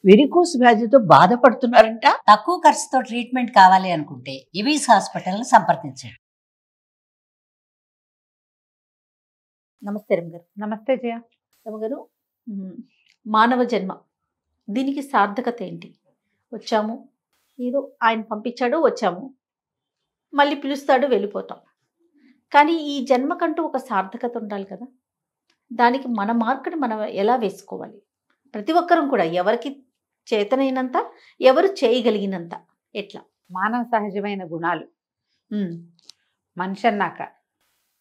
Varicose వ్యాధితో బాధపడుతున్నారంట. తక్కువ ఖర్చుతో ట్రీట్మెంట్ కావాలి అనుకుంటే ఇవీస్ హాస్పిటల్ని సంప్రదించండి. నమస్తే రమగారు. నమస్తే జయ. రమగారు, మానవ జన్మ దీనికి సార్థకత ఏంటి? వచ్చాము, ఏదో ఆయన పంపించాడు, వచ్చాము, మళ్ళీ పిలుస్తాడు, వెళ్ళిపోతాం. కానీ ఈ జన్మకంటూ ఒక సార్థకత ఉండాలి కదా. దానికి మన మార్కుని మనం ఎలా వేసుకోవాలి? ప్రతి ఒక్కరం కూడా ఎవరికి చేతనైనంత, ఎవరు చేయగలిగినంత ఎట్లా? మానవ సహజమైన గుణాలు మనిషి అన్నాక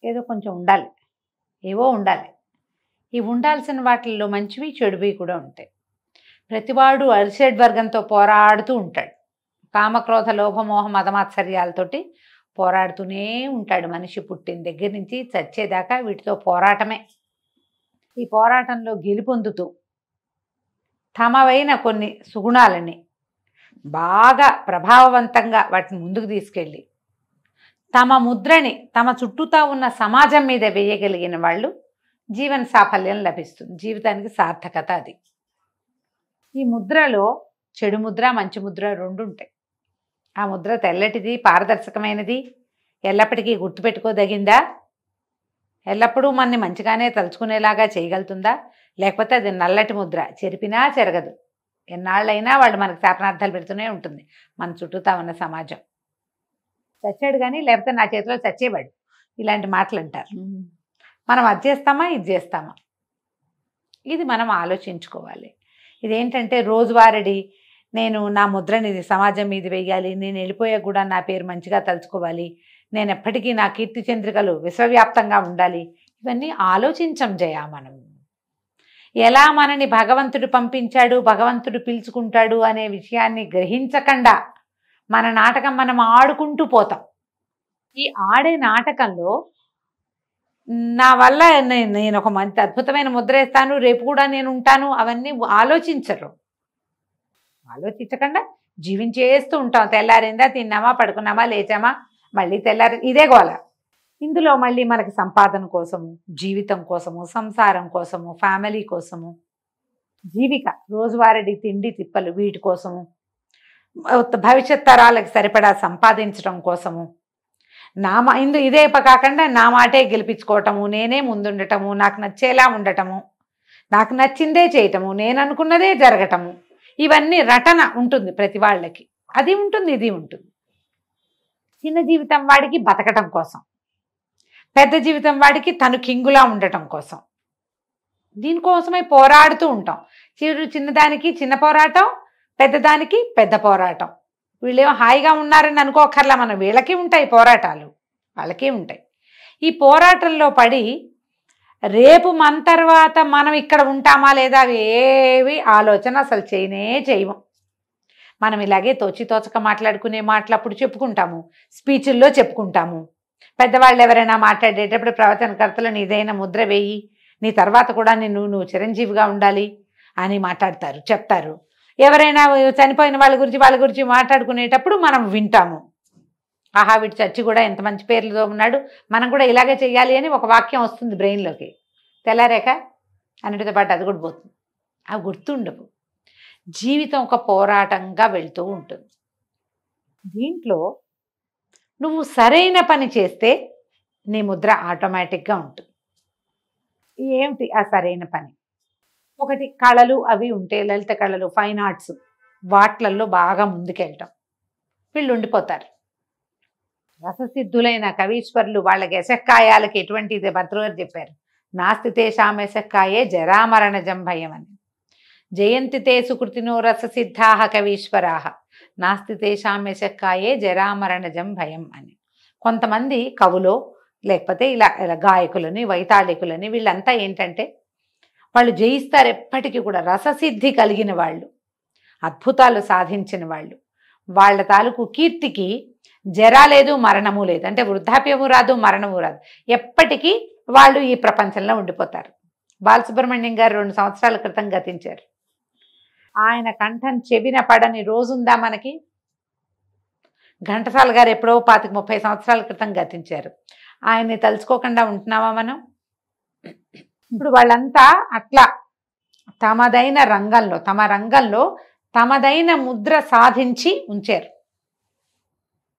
ఏదో కొంచెం ఉండాలి, ఏవో ఉండాలి. ఈ ఉండాల్సిన వాటిల్లో మంచివి చెడువి కూడా ఉంటాయి. ప్రతివాడు అరిషడ్ వర్గంతో పోరాడుతూ ఉంటాడు. కామక్రోధ లోభమోహ మదమాత్సర్యాలతోటి పోరాడుతూనే ఉంటాడు. మనిషి పుట్టిన దగ్గర నుంచి చచ్చేదాకా వీటితో పోరాటమే. ఈ పోరాటంలో గెలుపొందుతూ తమవైన కొన్ని సుగుణాలని బాగా ప్రభావవంతంగా వాటిని ముందుకు తీసుకెళ్ళి తమ ముద్రని తమ చుట్టూతా ఉన్న సమాజం మీద వేయగలిగిన వాళ్ళు జీవన సాఫల్యం లభిస్తుంది. జీవితానికి సార్థకత అది. ఈ ముద్రలో చెడు ముద్ర, మంచి ముద్ర రెండు ఉంటాయి. ఆ ముద్ర తెల్లటిది, పారదర్శకమైనది, ఎల్లప్పటికీ గుర్తుపెట్టుకోదగిందా, ఎల్లప్పుడూ మనని మంచిగానే తలుచుకునేలాగా చేయగలుగుతుందా, లేకపోతే అది నల్లటి ముద్ర, చెరిపినా చెరగదు, ఎన్నాళ్ళైనా వాళ్ళు మనకు శాపనార్థాలు పెడుతూనే ఉంటుంది మన చుట్టూతా ఉన్న సమాజం. చచ్చాడు కానీ లేకపోతే నా చేతిలో చచ్చేవాడు, ఇలాంటి మాటలు అంటారు. మనం అది చేస్తామా, ఇది చేస్తామా, ఇది మనం ఆలోచించుకోవాలి. ఇదేంటంటే రోజువారీ నేను నా ముద్రని సమాజం మీద వేయాలి, నేను వెళ్ళిపోయా కూడా నా పేరు మంచిగా తలుచుకోవాలి, నేను ఎప్పటికీ నా కీర్తి చంద్రికలు విశ్వవ్యాప్తంగా ఉండాలి, ఇవన్నీ ఆలోచించం జయ. మనం ఎలా మనని భగవంతుడు పంపించాడు, భగవంతుడు పిలుచుకుంటాడు అనే విషయాన్ని గ్రహించకుండా మన నాటకం మనం ఆడుకుంటూ పోతాం. ఈ ఆడే నాటకంలో నా వల్ల నేను ఒక మంచి అద్భుతమైన ముద్ర వేస్తాను, రేపు కూడా నేను ఉంటాను, అవన్నీ ఆలోచించరు. ఆలోచించకుండా జీవించేస్తూ ఉంటాం. తెల్లారిందా, తిన్నామా, పడుకున్నామా, లేచామా, మళ్ళీ తెల్లారి, ఇదే గోల. ఇందులో మళ్ళీ మనకి సంపాదన కోసము, జీవితం కోసము, సంసారం కోసము, ఫ్యామిలీ కోసము, జీవిక రోజువారీ తిండి తిప్పలు, వీటి కోసము, భవిష్యత్ తరాలకు సరిపడా సంపాదించడం కోసము, ఇదే కాకుండా నా మాటే గెలిపించుకోవటము, నేనే ముందుండటము, నాకు నచ్చేలా ఉండటము, నాకు నచ్చిందే చేయటము, నేను అనుకున్నదే జరగటము, ఇవన్నీ రటన ఉంటుంది ప్రతి వాళ్ళకి. అది ఉంటుంది, ఇది ఉంటుంది. చిన్న జీవితం వాడికి బతకటం కోసం, పెద్ద జీవితం వాడికి తను కింగులా ఉండటం కోసం, దీనికోసమై పోరాడుతూ ఉంటాం. చిన్నదానికి చిన్న పోరాటం, పెద్దదానికి పెద్ద పోరాటం. వీళ్ళేమో హాయిగా ఉన్నారని అనుకోకర్లా, మనం వీళ్ళకి ఉంటాయి పోరాటాలు, వాళ్ళకి ఉంటాయి. ఈ పోరాటంలో పడి రేపు మన తర్వాత మనం ఇక్కడ ఉంటామా లేదా అవి ఏవి ఆలోచన అసలు చేయము. మనం ఇలాగే తోచక మాట్లాడుకునే మాటలు అప్పుడు చెప్పుకుంటాము, స్పీచుల్లో చెప్పుకుంటాము. పెద్దవాళ్ళు ఎవరైనా మాట్లాడేటప్పుడు ప్రవచనకర్తలు నీదైనా ముద్ర వేయి, నీ తర్వాత కూడా నువ్వు చిరంజీవిగా ఉండాలి అని మాట్లాడతారు, చెప్తారు. ఎవరైనా చనిపోయిన వాళ్ళ గురించి మాట్లాడుకునేటప్పుడు మనం వింటాము, ఆహా వీడు చచ్చి కూడా ఎంత మంచి పేర్లతో ఉన్నాడు, మనం కూడా ఇలాగే చెయ్యాలి అని ఒక వాక్యం వస్తుంది బ్రెయిన్లోకి. తెల్లారేక అన్నిటితో పాటు అది కూడా పోతుంది. అవి గుర్తుండవు. జీవితం ఒక పోరాటంగా వెళ్తూ ఉంటుంది. దీంట్లో నువ్వు సరైన పని చేస్తే నీ ముద్ర ఆటోమేటిక్గా ఉంటుంది. ఏమిటి ఆ సరైన పని? ఒకటి, కళలు అవి ఉంటే, లలిత కళలు, ఫైన్ ఆర్ట్స్, వాట్లల్లో బాగా ముందుకెళ్ళటం. వీళ్ళు ఉండిపోతారు. రససిద్ధులైన కవీశ్వరులు వాళ్ళకి యశక్కాయాలకి ఎటువంటిది భర్తృగారు చెప్పారు, నాస్తితే శామశక్కాయే జరామరణజం భయం అని. జయంతితే సుకృతినో రససిద్ధాహ కవీశ్వరాహ నాస్తితే శామశక్కాయే జరామరణజం భయం అని. కొంతమంది కవులో లేకపోతే ఇలా గాయకులని, వైతాళికులని, వీళ్ళంతా ఏంటంటే వాళ్ళు జయిస్తారు ఎప్పటికీ కూడా. రససిద్ధి కలిగిన వాళ్ళు, అద్భుతాలు సాధించిన వాళ్ళు, వాళ్ళ తాలూకు కీర్తికి జరా లేదు, మరణము లేదు. అంటే వృద్ధాప్యము రాదు, మరణము రాదు, ఎప్పటికీ వాళ్ళు ఈ ప్రపంచంలో ఉండిపోతారు. బాలసుబ్రహ్మణ్యం గారు 2 సంవత్సరాల క్రితం గతించారు. ఆయన కంఠం చెవిన పడని రోజుందా మనకి? ఘంటసాల గారు ఎప్పుడో 25-30 సంవత్సరాల క్రితం గతించారు. ఆయన్ని తలుచుకోకుండా ఉంటున్నామా మనం? ఇప్పుడు వాళ్ళంతా అట్లా తమ రంగంలో తమదైన ముద్ర సాధించి ఉంచారు.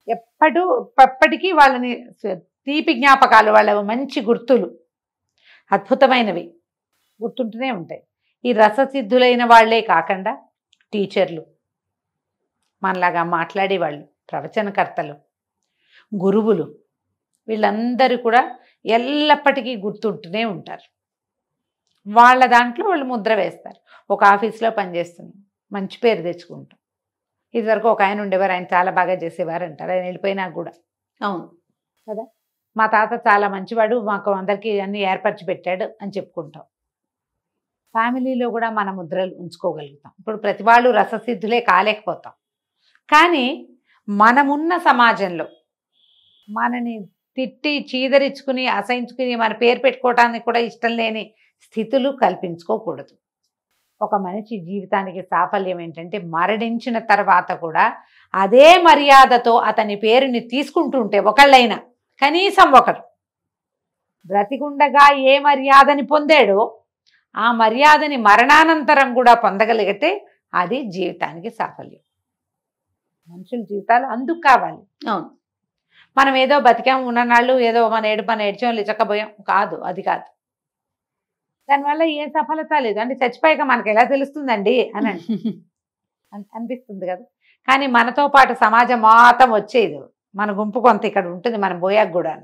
ఎప్పటికీ వాళ్ళని తీపి జ్ఞాపకాలు, వాళ్ళ మంచి గుర్తులు అద్భుతమైనవి గుర్తుంటూనే ఉంటాయి. ఈ రససిద్ధులైన వాళ్లే కాకుండా టీచర్లు, మనలాగా మాట్లాడేవాళ్ళు, ప్రవచనకర్తలు, గురువులు, వీళ్ళందరూ కూడా ఎల్లప్పటికీ గుర్తుంటూనే ఉంటారు. వాళ్ళ దాంట్లో వాళ్ళు ముద్ర వేస్తారు. ఒక ఆఫీస్లో పనిచేస్తున్నాం, మంచి పేరు తెచ్చుకుంటాం. ఇదివరకు ఒక ఆయన ఉండేవారు, ఆయన చాలా బాగా చేసేవారు అంటారు, ఆయన వెళ్ళిపోయినా కూడా. అవును కదా, మా తాత చాలా మంచివాడు, మాకు అందరికీ అన్ని ఏర్పరిచి పెట్టాడు అని చెప్పుకుంటాం. ఫ్యామిలీలో కూడా మన ముద్రలు ఉంచుకోగలుగుతాం. ఇప్పుడు ప్రతి వాళ్ళు రససిద్ధులే కాలేకపోతాం, కానీ మనమున్న సమాజంలో మనని తిట్టి చీదరించుకుని అసహించుకుని మన పేరు పెట్టుకోవటానికి కూడా ఇష్టం లేని స్థితులు కల్పించుకోకూడదు. ఒక మనిషి జీవితానికి సాఫల్యం ఏంటంటే మరణించిన తర్వాత కూడా అదే మర్యాదతో అతని పేరుని తీసుకుంటుంటే, ఒకళ్ళైనా కనీసం ఒకరు బ్రతికుండగా ఏ మర్యాదని పొందాడో ఆ మర్యాదని మరణానంతరం కూడా పొందగలిగితే అది జీవితానికి సాఫల్యం. మనుషుల జీవితాలు అందుకు కావాలి. అవును, మనం ఏదో బతికాం ఉన్ననాళ్ళు ఏదో మన ఏడ్చాం లిచకపోయాం కాదు, అది కాదు. దానివల్ల ఏ సఫలత లేదు. అంటే చచ్చిపోయాక మనకు ఎలా తెలుస్తుందండి అని అనిపిస్తుంది కదా. కానీ మనతో పాటు సమాజం మొత్తం వచ్చేది, మన గుంపు కొంత ఇక్కడ ఉంటుంది, మనం పోయాక కూడా.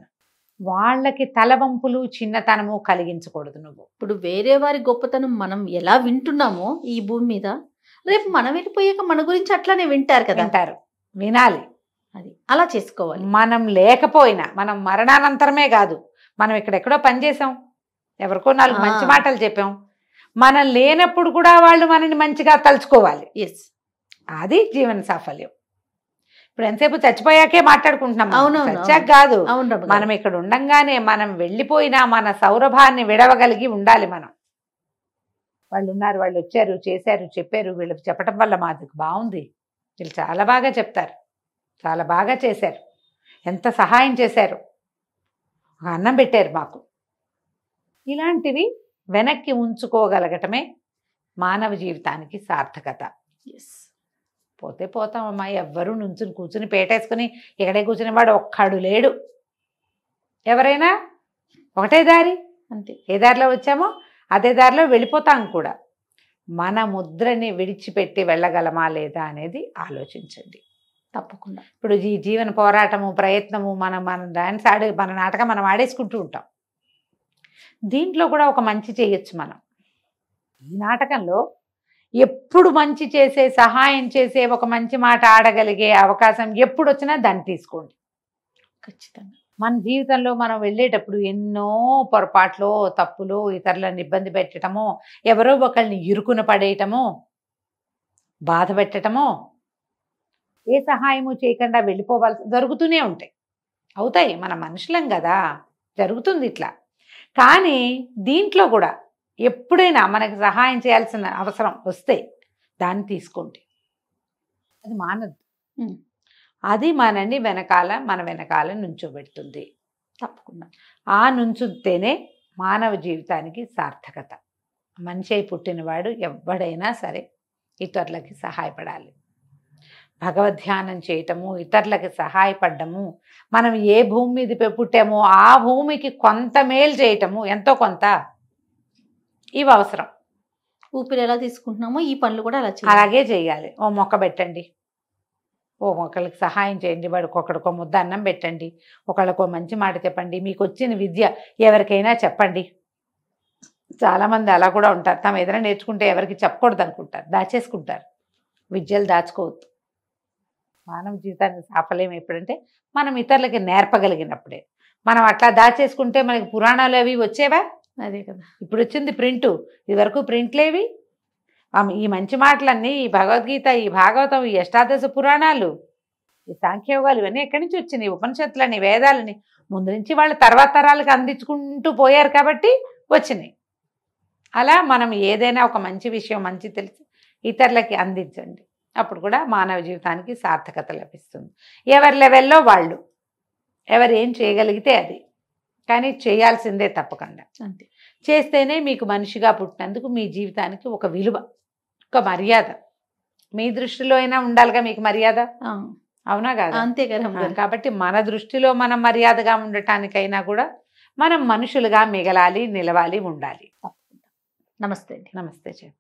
వాళ్ళకి తలవంపులు చిన్నతనము కలిగించకూడదు. నువ్వు ఇప్పుడు వేరే వారి గొప్పతనం మనం ఎలా వింటున్నామో ఈ భూమి మీద, రేపు మనం వెళ్ళిపోయాక మన గురించి అట్లానే వింటారు కదా. వింటారు, వినాలి. అది అలా చేసుకోవాలి. మనం లేకపోయినా, మనం మరణానంతరమే కాదు, మనం ఇక్కడెక్కడో పనిచేసాం, ఎవరికో 4 మంచి మాటలు చెప్పాం, మనం లేనప్పుడు కూడా వాళ్ళు మనని మంచిగా తలుచుకోవాలి. ఎస్, అది జీవన సాఫల్యం. ఇప్పుడు ఎంతసేపు చచ్చిపోయాకే మాట్లాడుకుంటున్నాం, చచ్చాక కాదు. మనం ఇక్కడ ఉండంగానే, మనం వెళ్ళిపోయినా మన సౌరభాన్ని విడవగలిగి ఉండాలి. మనం వాళ్ళు ఉన్నారు, వాళ్ళు వచ్చారు, చేశారు, చెప్పారు, వీళ్ళకి చెప్పటం వల్ల మాకు బాగుంది, వీళ్ళు చాలా బాగా చెప్తారు, చాలా బాగా చేశారు, ఎంత సహాయం చేశారు, అన్నం పెట్టారు మాకు, ఇలాంటివి వెనక్కి ఉంచుకోగలగటమే మానవ జీవితానికి సార్థకత. పోతే పోతామమ్మా, ఎవ్వరూ నుంచుని కూర్చుని పేటేసుకుని ఇక్కడే కూర్చుని వాడు ఒక్కడు లేడు. ఎవరైనా ఒకటే దారి, అంతే. ఏ దారిలో వచ్చామో అదే దారిలో వెళ్ళిపోతాం కూడా. మన ముద్రని విడిచిపెట్టి వెళ్ళగలమా లేదా అనేది ఆలోచించండి తప్పకుండా. ఇప్పుడు ఈ జీవన పోరాటము, ప్రయత్నము, మన డాన్స్ మన నాటకం మనం ఆడేసుకుంటూ ఉంటాం. దీంట్లో కూడా ఒక మంచి చేయొచ్చు మనం. ఈ నాటకంలో ఎప్పుడు మంచి చేసే, సహాయం చేసే, ఒక మంచి మాట ఆడగలిగే అవకాశం ఎప్పుడు వచ్చినా దాన్ని తీసుకోండి ఖచ్చితంగా. మన జీవితంలో మనం వెళ్ళేటప్పుడు ఎన్నో పొరపాట్లు, తప్పులు, ఇతరులను ఇబ్బంది పెట్టడమో, ఎవరో ఒకళ్ళని ఇరుకున పడేయటమో, బాధ పెట్టడమో, ఏ సహాయము చేయకుండా వెళ్ళిపోవాల్సి జరుగుతూనే ఉంటాయి. అవుతాయి, మన మనుషులం కదా, జరుగుతుంది ఇట్లా. కానీ దీంట్లో కూడా ఎప్పుడైనా మనకి సహాయం చేయాల్సిన అవసరం వస్తే దాన్ని తీసుకోండి. అది మానదు, అది మనని మన వెనకాల నుంచోబెడుతుంది తప్పకుండా. ఆ నుంచుతేనే మానవ జీవితానికి సార్థకత. మనిషి అయి పుట్టినవాడు ఎవడైనా సరే ఇతరులకి సహాయపడాలి. భగవద్ధ్యానం చేయటము, ఇతరులకి సహాయపడము, మనం ఏ భూమి మీద పుట్టామో ఆ భూమికి కొంత మేలు చేయటము, ఎంతో కొంత, ఇవి అవసరం. ఊపిరి ఎలా తీసుకుంటున్నామో ఈ పనులు కూడా అలాగే చేయాలి. ఓ మొక్క పెట్టండి, ఓ ఒకళ్ళకి సహాయం చేయండి, వాడికి ఒకడికో ముద్ద అన్నం పెట్టండి, ఒకళ్ళకో మంచి మాట చెప్పండి, మీకు వచ్చిన విద్య ఎవరికైనా చెప్పండి. చాలామంది అలా కూడా ఉంటారు, తమ ఏదైనా నేర్చుకుంటే ఎవరికి చెప్పకూడదు అనుకుంటారు, దాచేసుకుంటారు. విద్యలు దాచుకోవద్దు. మానవ జీవితానికి సాఫల్యం ఎప్పుడంటే మనం ఇతరులకి నేర్పగలిగినప్పుడే. మనం అట్లా దాచేసుకుంటే మనకి పురాణాలు అవి వచ్చేవా? అదే కదా, ఇప్పుడు వచ్చింది ప్రింటు, ఇదివరకు ప్రింట్లేవి. ఈ మంచి మాటలన్నీ, ఈ భగవద్గీత, ఈ భాగవతం, ఈ అష్టాదశ పురాణాలు, ఈ సాంఖ్యయోగాలు, ఇవన్నీ ఎక్కడి నుంచి వచ్చినాయి? ఉపనిషత్తులని, వేదాలని ముందు నుంచి వాళ్ళు తర్వాత తరాలకు అందించుకుంటూ పోయారు కాబట్టి వచ్చినాయి. అలా మనం ఏదైనా ఒక మంచి విషయం, మంచి తెలిసి ఇతరులకి అందించండి. అప్పుడు కూడా మానవ జీవితానికి సార్థకత లభిస్తుంది. ఎవరి లెవెల్లో వాళ్ళు, ఎవరు ఏం చేయగలిగితే అది, కానీ చేయాల్సిందే తప్పకుండా. అంతే, చేస్తేనే మీకు మనిషిగా పుట్టినందుకు మీ జీవితానికి ఒక విలువ, ఒక మర్యాద, మీ దృష్టిలో అయినా ఉండాలిగా మీకు మర్యాద, ఆ, అవునా కాదా? అంతే కదా అమ్మగారు. కాబట్టి మన దృష్టిలో మనం మర్యాదగా ఉండటానికైనా కూడా మనం మనుషులుగా మిగలాలి, నిలవాలి, ఉండాలి. నమస్తే అండి. నమస్తే చెప్పు.